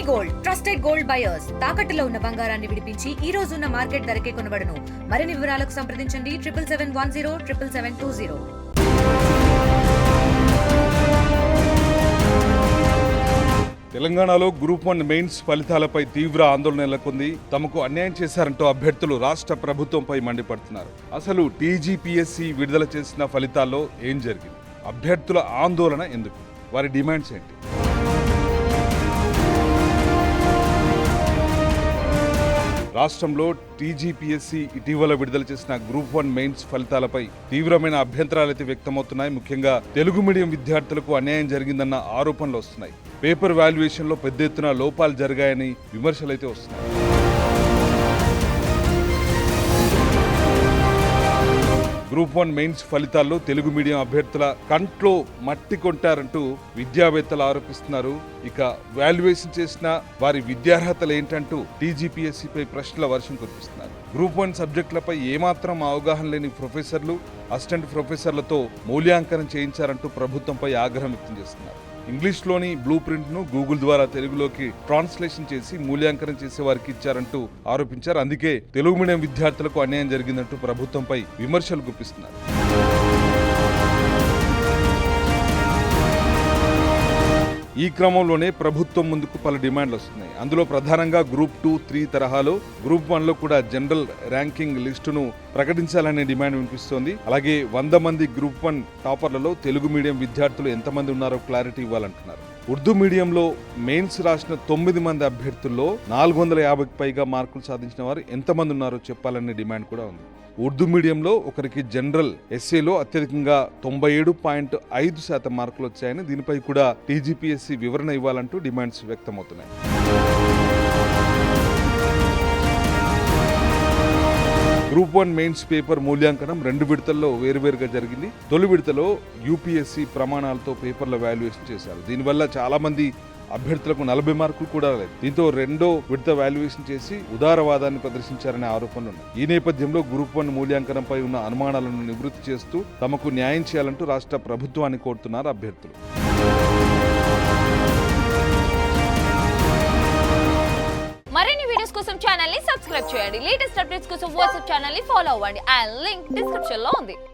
Gold trusted gold buyers తాకట్టులో ఉన్న బంగారాన్ని విడిపించి ఈ రోజు ఉన్న మార్కెట్ ధరకే కొనబడును. మరిన్ని వివరాలకు సంప్రదించండి 7771077720. తెలంగాణలో గ్రూప్ 1 మెయిన్స్ ఫలితాలపై తీవ్ర ఆందోళన నెలకొంది. తమకు అన్యాయం చేశారంటూ అభ్యర్థులు రాష్ట్ర ప్రభుత్వంపై మండిపడుతున్నారు. అసలు టీజీపీఎస్సీ విడుదల చేసిన ఫలితాల్లో ఏం జరిగింది? అభ్యర్థుల ఆందోళన ఎందుకు? వారి డిమాండ్స్ ఏంటి? రాష్ట్రంలో టీజీపీఎస్సీ ఇటీవల విడుదల చేసిన గ్రూప్ 1 మెయిన్స్ ఫలితాలపై తీవ్రమైన అభ్యంతరాలైతే వ్యక్తమవుతున్నాయి. ముఖ్యంగా తెలుగు మీడియం విద్యార్థులకు అన్యాయం జరిగిందన్న ఆరోపణలు వస్తున్నాయి. పేపర్ వాల్యుయేషన్లో పెద్ద ఎత్తున లోపాలు జరిగాయని విమర్శలైతే వస్తున్నాయి. గ్రూప్ 1 మెయిన్స్ ఫలితాల్లో తెలుగు మీడియం అభ్యర్థుల కంట్లో మట్టి కొంటారంటూ విద్యావేత్తలు ఆరోపిస్తున్నారు. ఇక వాల్యుయేషన్ చేసిన వారి విద్యార్హతలు ఏంటంటూ టీజీపీఎస్సీపై ప్రశ్నల వర్షం కురిపిస్తున్నారు. గ్రూప్ 1 సబ్జెక్టులపై ఏమాత్రం అవగాహన లేని ప్రొఫెసర్లు, అసిస్టెంట్ ప్రొఫెసర్లతో మూల్యాంకనం చేయించారంటూ ప్రభుత్వంపై ఆగ్రహం వ్యక్తం చేస్తున్నారు. ఇంగ్లీష్లోని బ్లూ ప్రింట్ను గూగుల్ ద్వారా తెలుగులోకి ట్రాన్స్లేషన్ చేసి మూల్యాంకనం చేసే వారికి ఇచ్చారంటూ ఆరోపించారు. అందుకే తెలుగు మీడియం విద్యార్థులకు అన్యాయం జరిగిందంటూ ప్రభుత్వంపై విమర్శలు గుప్పిస్తున్నారు. ఈ క్రమంలోనే ప్రభుత్వం ముందుకు పలు డిమాండ్లు వస్తున్నాయి. అందులో ప్రధానంగా గ్రూప్ 2, 3 తరహాలో గ్రూప్ 1లో కూడా జనరల్ ర్యాంకింగ్ లిస్టును ప్రకటించాలనే డిమాండ్ వినిపిస్తోంది. అలాగే 100 మంది గ్రూప్ 1 టాపర్లలో తెలుగు మీడియం విద్యార్థులు ఎంతమంది ఉన్నారో క్లారిటీ ఇవ్వాలంటున్నారు. ఉర్దూ మీడియంలో మెయిన్స్ రాసిన 9 మంది అభ్యర్థుల్లో 450కి పైగా మార్కులు సాధించిన వారు ఎంతమంది ఉన్నారో చెప్పాలనే డిమాండ్ కూడా ఉంది. ఉర్దూ మీడియంలో ఒకరికి జనరల్ ఎస్ఏలో అత్యధికంగా 97.5% మార్కులు వచ్చాయని, దీనిపై కూడా టీజీపీఎస్సీ వివరణ ఇవ్వాలంటూ డిమాండ్స్ వ్యక్తమవుతున్నాయి. గ్రూప్ 1 మెయిన్స్ పేపర్ మూల్యాంకనం 2 విడతల్లో వేరువేరుగా జరిగింది. తొలి విడతలో యూపీఎస్సీ ప్రమాణాలతో పేపర్ల వాల్యుయేషన్ చేశారు. దీనివల్ల చాలా మంది అభ్యర్థులకు 40 మార్కులు కూడా లేదు. దీంతో రెండో విడత వాల్యుయేషన్ చేసి ఉదారవాదాన్ని ప్రదర్శించారనే ఆరోపణలు ఉన్నాయి. ఈ నేపథ్యంలో గ్రూప్ 1 మూల్యాంకనంపై ఉన్న అనుమానాలను నివృత్తి చేస్తూ తమకు న్యాయం చేయాలంటూ రాష్ట్ర ప్రభుత్వాన్ని కోరుతున్నారు అభ్యర్థులు. మరిన్ని వీడియోస్ కోసం ఛానల్ ని సబ్స్క్రైబ్ చేయండి. లేటెస్ట్ అప్డేట్స్ కోసం వాట్సాప్ ఛానల్ ని ఫాలో అవ్వండి. ఆ లింక్ డిస్క్రిప్షన్ లో ఉంది.